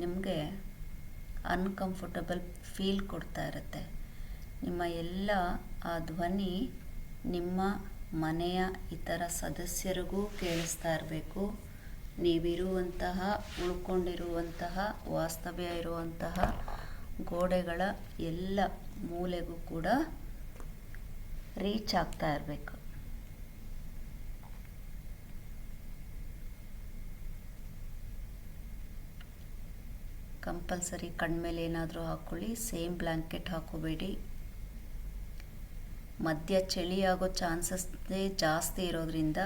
ನಿಮಗೆ uncomfortable feel ಕೊಡ್ತಾ ಇರುತ್ತೆ. ನಿಮ್ಮ ಎಲ್ಲ ಆ ಧ್ವನಿ ನಿಮ್ಮ ಮನೆಯ ಇತರ ಸದಸ್ಯರಿಗೂ ಕೇಳಿಸ್ತಾ ಇರಬೇಕು. ನೀವಿರುವಂತಹ ಉಳ್ಕೊಂಡಿರುವಂತಹ ವಾಸ್ತವ್ಯ ಇರುವಂತಹ ಗೋಡೆಗಳ ಎಲ್ಲ ಮೂಲೆಗೂ ಕೂಡ ರೀಚ್ ಆಗ್ತಾ ಇರಬೇಕು. ಕಂಪಲ್ಸರಿ ಕಣ್ಮೇಲೆ ಏನಾದರೂ ಹಾಕ್ಕೊಳ್ಳಿ. ಸೇಮ್ ಬ್ಲ್ಯಾಂಕೆಟ್ ಹಾಕೋಬೇಡಿ. ಮಧ್ಯ ಚಳಿ ಆಗೋ ಚಾನ್ಸಸ್ಸೇ ಜಾಸ್ತಿ ಇರೋದ್ರಿಂದ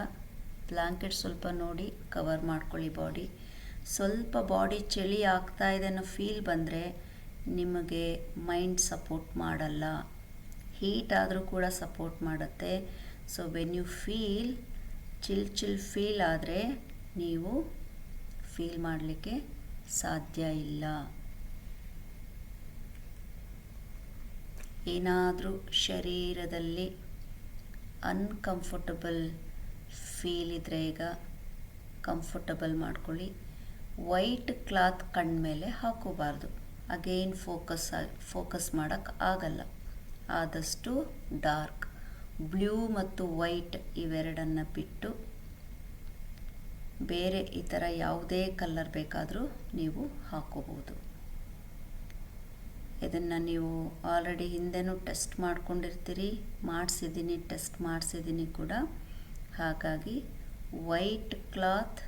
ಬ್ಲ್ಯಾಂಕೆಟ್ ಸ್ವಲ್ಪ ನೋಡಿ ಕವರ್ ಮಾಡ್ಕೊಳ್ಳಿ ಬಾಡಿ. ಸ್ವಲ್ಪ ಬಾಡಿ ಚಳಿ ಆಗ್ತಾ ಇದೆ ಅನ್ನೋ ಫೀಲ್ ಬಂದರೆ ನಿಮಗೆ ಮೈಂಡ್ ಸಪೋರ್ಟ್ ಮಾಡಲ್ಲ. ಹೀಟ್ ಆದರೂ ಕೂಡ ಸಪೋರ್ಟ್ ಮಾಡುತ್ತೆ. So when you feel chill feel ಆದರೆ ನೀವು ಫೀಲ್ ಮಾಡಲಿಕ್ಕೆ ಸಾಧ್ಯ ಇಲ್ಲ. ಏನಾದರೂ ಶರೀರದಲ್ಲಿ ಅನ್ಕಂಫರ್ಟಬಲ್ ಫೀಲ್ ಇದ್ದರೆ ಈಗ ಕಂಫರ್ಟಬಲ್ ಮಾಡ್ಕೊಳ್ಳಿ. ವೈಟ್ ಕ್ಲಾತ್ ಕಣ್ಮೇಲೆ ಹಾಕೋಬಾರ್ದು. ಅಗೇನ್ ಫೋಕಸ್ ಮಾಡೋಕ್ಕೆ ಆಗಲ್ಲ. ಆದಷ್ಟು ಡಾರ್ಕ್ ಬ್ಲೂ ಮತ್ತು ವೈಟ್ ಇವೆರಡನ್ನು ಬಿಟ್ಟು ಬೇರೆ ಈ ಥರ ಯಾವುದೇ ಕಲರ್ ಬೇಕಾದರೂ ನೀವು ಹಾಕೋಬೋದು. ಇದನ್ನು ನೀವು ಆಲ್ರೆಡಿ ಹಿಂದೆನೂ ಟೆಸ್ಟ್ ಮಾಡ್ಕೊಂಡಿರ್ತೀರಿ. ಟೆಸ್ಟ್ ಮಾಡಿಸಿದ್ದೀನಿ ಕೂಡ. ಹಾಗಾಗಿ ವೈಟ್ ಕ್ಲಾತ್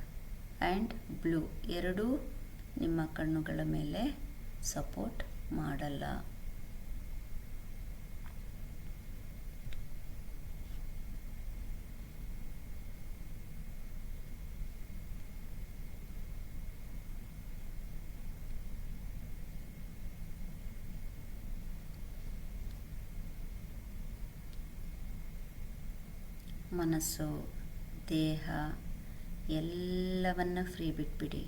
ಆ್ಯಂಡ್ ಬ್ಲೂ ಎರಡೂ ನಿಮ್ಮ ಕಣ್ಣುಗಳ ಮೇಲೆ ಸಪೋರ್ಟ್ ಮಾಡಲ್ಲ. ಮನಸ್ಸು, ದೇಹ ಎಲ್ಲವನ್ನ ಫ್ರೀ ಬಿಟ್ಬಿಡಿ.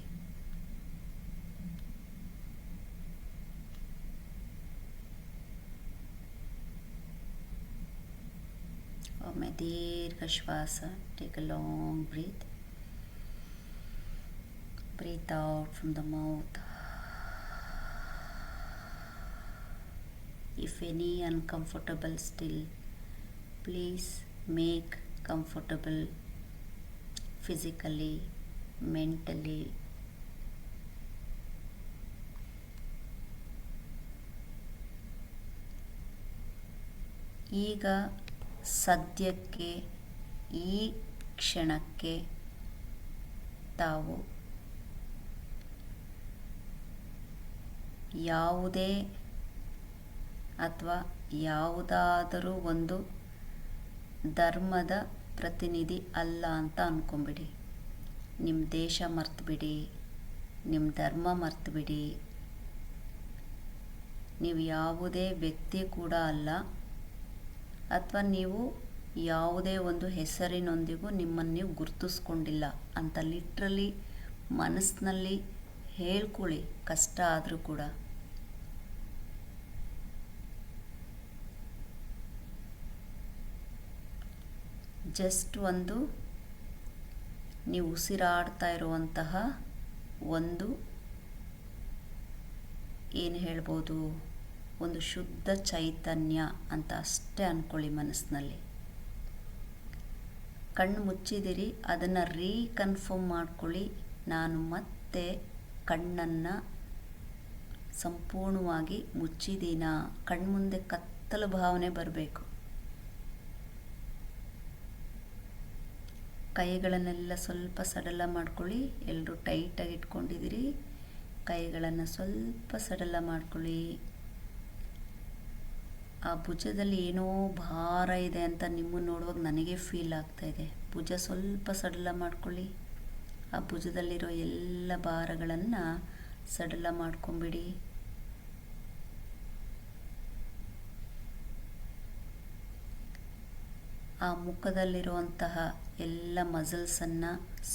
ಒಮ್ಮೆ ದೀರ್ಘ ಶ್ವಾಸ. Take a long breath. Breath out from the mouth. If any uncomfortable still, please make comfortable physically, mentally. ಈಗ ಸದ್ಯಕ್ಕೆ ಈ ಕ್ಷಣಕ್ಕೆ ತಾವು ಯಾವುದೇ ಅಥವಾ ಯಾವುದಾದರೂ ಒಂದು ಧರ್ಮದ ಪ್ರತಿನಿಧಿ ಅಲ್ಲ ಅಂತ ಅಂದ್ಕೊಂಬಿಡಿ. ನಿಮ್ಮ ದೇಶ ಮರ್ತುಬಿಡಿ, ನಿಮ್ಮ ಧರ್ಮ ಮರ್ತುಬಿಡಿ. ನೀವು ಯಾವುದೇ ವ್ಯಕ್ತಿ ಕೂಡ ಅಲ್ಲ, ಅಥವಾ ನೀವು ಯಾವುದೇ ಒಂದು ಹೆಸರಿನೊಂದಿಗೂ ನಿಮ್ಮನ್ನು ನೀವು ಗುರುತಿಸ್ಕೊಂಡಿಲ್ಲ ಅಂತ ಲಿಟ್ರಲಿ ಮನಸ್ಸಿನಲ್ಲಿ ಹೇಳ್ಕೊಳ್ಳಿ, ಕಷ್ಟ ಆದರೂ ಕೂಡ. ಜಸ್ಟ್ ಒಂದು ನೀವು ಉಸಿರಾಡ್ತಾ ಇರುವಂತಹ ಒಂದು ಏನು ಹೇಳ್ಬೋದು, ಒಂದು ಶುದ್ಧ ಚೈತನ್ಯ ಅಂತ ಅಷ್ಟೇ ಅಂದ್ಕೊಳ್ಳಿ ಮನಸ್ಸಿನಲ್ಲಿ. ಕಣ್ಣು ಮುಚ್ಚಿದಿರಿ, ಅದನ್ನು ರೀಕನ್ಫರ್ಮ್ ಮಾಡ್ಕೊಳ್ಳಿ. ನಾನು ಮತ್ತೆ ಕಣ್ಣನ್ನು ಸಂಪೂರ್ಣವಾಗಿ ಮುಚ್ಚಿದ್ದೀನಾ? ಕಣ್ಮುಂದೆ ಕತ್ತಲು ಭಾವನೆ ಬರಬೇಕು. ಕೈಗಳನ್ನೆಲ್ಲ ಸ್ವಲ್ಪ ಸಡಲ ಮಾಡ್ಕೊಳ್ಳಿ. ಎಲ್ಲರೂ ಟೈಟಾಗಿ ಇಟ್ಕೊಂಡಿದ್ದೀರಿ. ಕೈಗಳನ್ನು ಸ್ವಲ್ಪ ಸಡಲ ಮಾಡ್ಕೊಳ್ಳಿ. ಆ ಭುಜದಲ್ಲಿ ಏನೋ ಭಾರ ಇದೆ ಅಂತ ನಿಮ್ಮನ್ನು ನೋಡುವಾಗ ನನಗೆ ಫೀಲ್ ಆಗ್ತಾ ಇದೆ. ಭುಜ ಸ್ವಲ್ಪ ಸಡಲ ಮಾಡ್ಕೊಳ್ಳಿ. ಆ ಭುಜದಲ್ಲಿರೋ ಎಲ್ಲ ಭಾರಗಳನ್ನು ಸಡಲ ಮಾಡ್ಕೊಂಬಿಡಿ. ಆ ಮುಖದಲ್ಲಿರುವಂತಹ ಎಲ್ಲ ಮಸಲ್ಸನ್ನು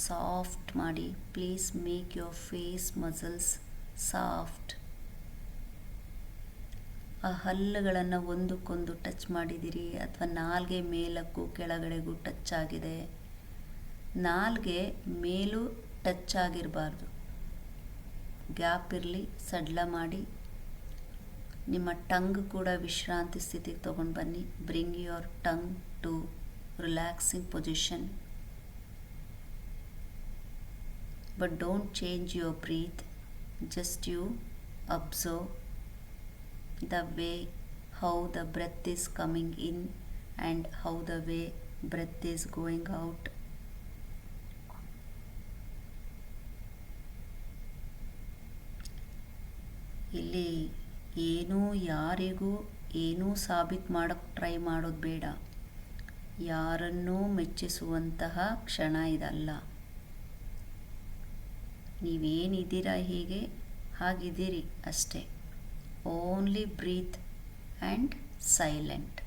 ಸಾಫ್ಟ್ ಮಾಡಿ. Please make your face muscles soft. ಆ ಹಲ್ಲುಗಳನ್ನು ಒಂದಕ್ಕೊಂದು ಟಚ್ ಮಾಡಿದಿರಿ, ಅಥವಾ ನಾಲ್ಗೆ ಮೇಲಕ್ಕೂ ಕೆಳಗಡೆಗೂ ಟಚ್ ಆಗಿದೆ. ನಾಲ್ಗೆ ಮೇಲೂ ಟಚ್ ಆಗಿರಬಾರ್ದು, ಗ್ಯಾಪ್ ಇರಲಿ, ಸಡ್ಲ ಮಾಡಿ. ನಿಮ್ಮ ಟಂಗ್ ಕೂಡ ವಿಶ್ರಾಂತಿ ಸ್ಥಿತಿಗೆ ತೊಗೊಂಡು ಬನ್ನಿ. Bring your tongue to relaxing position. But don't change your breath. Just you observe the way how the breath is coming in and how the way breath is going out. ಇಲ್ಲಿ ಏನೂ ಯಾರಿಗೂ ಏನೂ ಸಾಬೀತು ಮಾಡೋಕ್ಕೆ ಟ್ರೈ ಮಾಡೋದು ಬೇಡ. ಯಾರನ್ನೂ ಮೆಚ್ಚಿಸುವಂತಹ ಕ್ಷಣ ಇದಲ್ಲ. ನೀವೇನಿದ್ದೀರಾ ಹೀಗೆ ಹಾಗಿದ್ದೀರಿ ಅಷ್ಟೇ. Only breath and silent.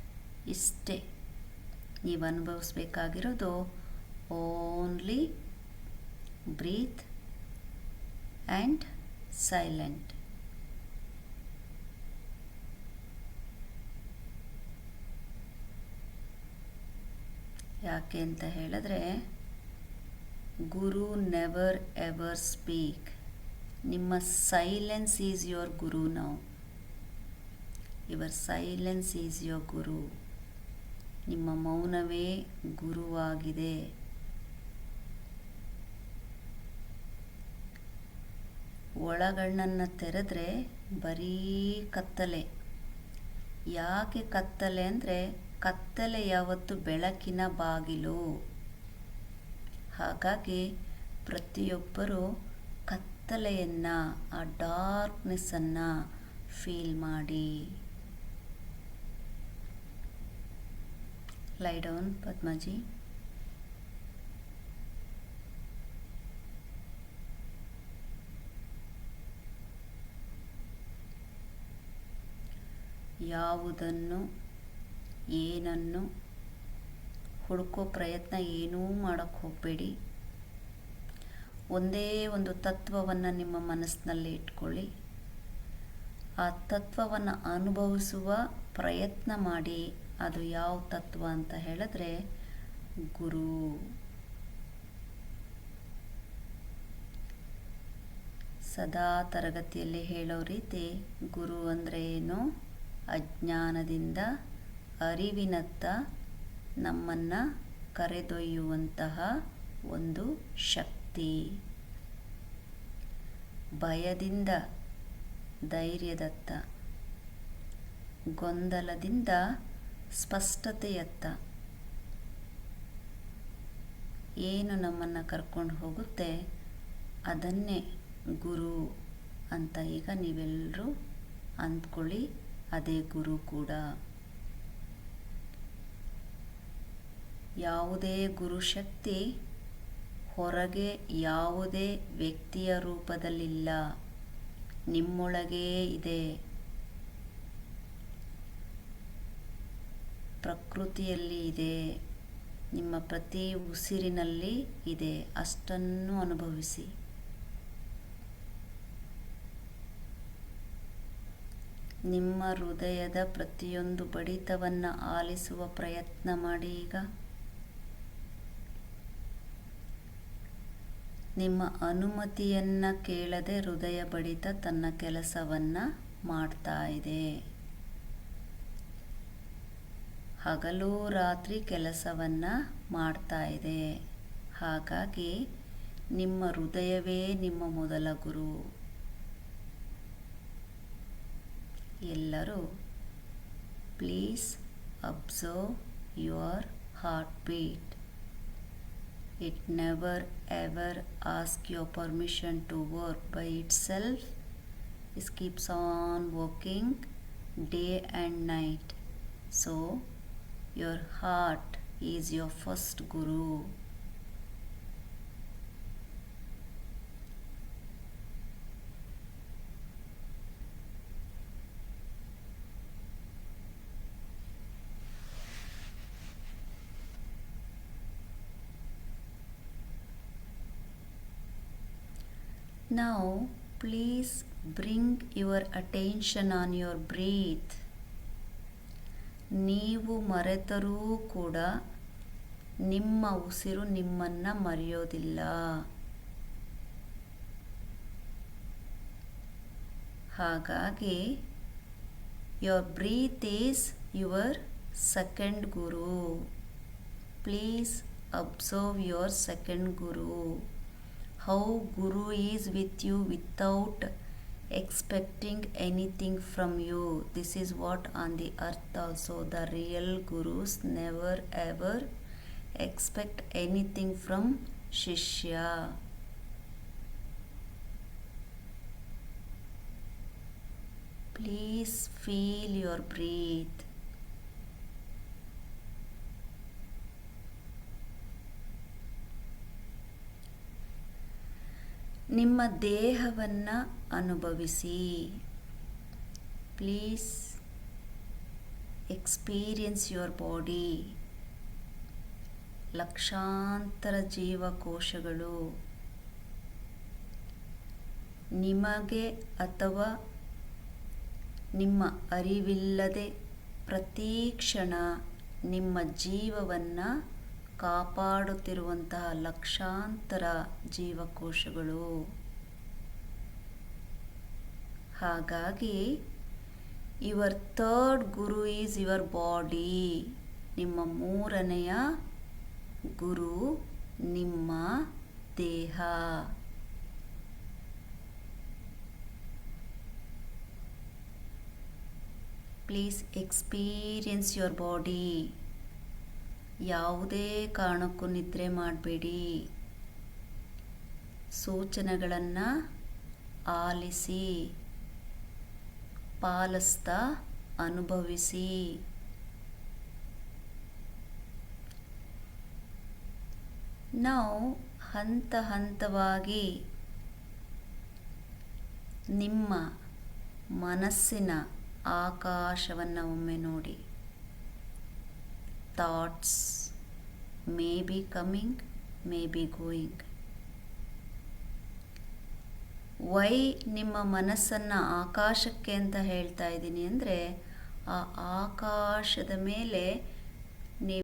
ಇಷ್ಟೇ ನೀವು ಅನುಭವಿಸ್ಬೇಕಾಗಿರೋದು. Only breath and silent. ಯಾಕೆ ಅಂತ ಹೇಳಿದ್ರೆ, ಗುರು ನೆವರ್ ಎವರ್ ಸ್ಪೀಕ್. ನಿಮ್ಮ silence is your guru now. Your silence is your guru. ನಿಮ್ಮ ಮೌನವೇ ಗುರುವಾಗಿದೆ. ಒಳಗಣ್ಣನ್ನು ತೆರೆದ್ರೆ ಬರೀ ಕತ್ತಲೆ. ಯಾಕೆ ಕತ್ತಲೆ ಅಂದರೆ, ಕತ್ತಲೆ ಯಾವತ್ತು ಬೆಳಕಿನ ಬಾಗಿಲು. ಹಾಗಾಗಿ ಪ್ರತಿಯೊಬ್ಬರೂ ಕತ್ತಲೆಯನ್ನು, ಆ ಡಾರ್ಕ್ನೆಸ್ಸನ್ನು ಫೀಲ್ ಮಾಡಿ. ಲೈ ಡೌನ್ ಪದ್ಮಜಿ. ಯಾವುದನ್ನು ಏನನ್ನು ಹುಡುಕೋ ಪ್ರಯತ್ನ ಏನೂ ಮಾಡೋಕ್ಕೆ ಹೋಗಬೇಡಿ. ಒಂದೇ ಒಂದು ತತ್ವವನ್ನು ನಿಮ್ಮ ಮನಸ್ಸಿನಲ್ಲಿ ಇಟ್ಕೊಳ್ಳಿ. ಆ ತತ್ವವನ್ನು ಅನುಭವಿಸುವ ಪ್ರಯತ್ನ ಮಾಡಿ. ಅದು ಯಾವ ತತ್ವ ಅಂತ ಹೇಳಿದ್ರೆ ಗುರು. ಸದಾ ತರಗತಿಯಲ್ಲಿ ಹೇಳೋ ರೀತಿ, ಗುರು ಅಂದರೆ ಏನು? ಅಜ್ಞಾನದಿಂದ ಅರಿವಿನತ್ತ ನಮ್ಮನ್ನು ಕರೆದೊಯ್ಯುವಂತಹ ಒಂದು ಶಕ್ತಿ. ಭಯದಿಂದ ಧೈರ್ಯದತ್ತ, ಗೊಂದಲದಿಂದ ಸ್ಪಷ್ಟತೆಯತ್ತ ಏನು ನಮ್ಮನ್ನು ಕರ್ಕೊಂಡು ಹೋಗುತ್ತೆ ಅದನ್ನೇ ಗುರು ಅಂತ ಈಗ ನೀವೆಲ್ಲರೂ ಅಂದ್ಕೊಳ್ಳಿ. ಅದೇ ಗುರು ಕೂಡ. ಯಾವುದೇ ಗುರುಶಕ್ತಿ ಹೊರಗೆ ಯಾವುದೇ ವ್ಯಕ್ತಿಯ ರೂಪದಲ್ಲಿಲ್ಲ, ನಿಮ್ಮೊಳಗೇ ಇದೆ. ಪ್ರಕೃತಿಯಲ್ಲಿ ಇದೆ, ನಿಮ್ಮ ಪ್ರತಿ ಉಸಿರಿನಲ್ಲಿ ಇದೆ. ಅಷ್ಟನ್ನು ಅನುಭವಿಸಿ. ನಿಮ್ಮ ಹೃದಯದ ಪ್ರತಿಯೊಂದು ಬಡಿತವನ್ನು ಆಲಿಸುವ ಪ್ರಯತ್ನ ಮಾಡಿ. ಈಗ ನಿಮ್ಮ ಅನುಮತಿಯನ್ನು ಕೇಳದೆ ಹೃದಯ ಬಡಿತ ತನ್ನ ಕೆಲಸವನ್ನು ಮಾಡ್ತಾ ಇದೆ. ಹಗಲು ರಾತ್ರಿ ಕೆಲಸವನ್ನು ಮಾಡ್ತಾ ಇದೆ. ಹಾಗಾಗಿ ನಿಮ್ಮ ಹೃದಯವೇ ನಿಮ್ಮ ಮೊದಲ ಗುರು. ಎಲ್ಲರೂ please observe your heart beat. It never ever asks your permission to work by itself. It keeps on working day and night. So your heart is your first guru. Now please bring your attention on your breath. ನೀವು ಮರೆತರೂ ಕೂಡ ನಿಮ್ಮ ಉಸಿರು ನಿಮ್ಮನ್ನು ಮರೆಯೋದಿಲ್ಲ. ಹಾಗಾಗಿ your breath is your second guru. Please observe your second guru. How guru is with you without expecting anything from you. This is what on the earth also the real gurus never ever expect anything from Shishya. Please feel your breath. ನಿಮ್ಮ ದೇಹವನ್ನು ಅನುಭವಿಸಿ. Please experience your body. ಲಕ್ಷಾಂತರ ಜೀವಕೋಶಗಳು ನಿಮಗೆ ಅಥವಾ ನಿಮ್ಮ ಅರಿವಿಲ್ಲದೆ ಪ್ರತಿ ಕ್ಷಣ ನಿಮ್ಮ ಜೀವವನ್ನು ಕಾಪಾಡುತ್ತಿರುವಂತಹ ಲಕ್ಷಾಂತರ ಜೀವಕೋಶಗಳು. ಹಾಗಾಗಿ your third Guru is your body. ನಿಮ್ಮ ಮೂರನೆಯ ಗುರು ನಿಮ್ಮ ದೇಹ. Please experience your body. ಯಾವುದೇ ಕಾರಣಕ್ಕೂ ನಿದ್ರೆ ಮಾಡಬೇಡಿ. ಸೂಚನೆಗಳನ್ನು ಆಲಿಸಿ, ಪಾಲಿಸ್ತಾ ಅನುಭವಿಸಿ. ನಾವು ಹಂತ ಹಂತವಾಗಿ ನಿಮ್ಮ ಮನಸ್ಸಿನ ಆಕಾಶವನ್ನು ಒಮ್ಮೆ ನೋಡಿ. Thoughts may be coming, may be going. Why ನಿಮ್ಮ ಮನಸ್ಸನ್ನು ಆಕಾಶಕ್ಕೆ ಅಂತ ಹೇಳ್ತಾ ಇದ್ದೀನಿ ಅಂದರೆ, ಆ ಆಕಾಶದ ಮೇಲೆ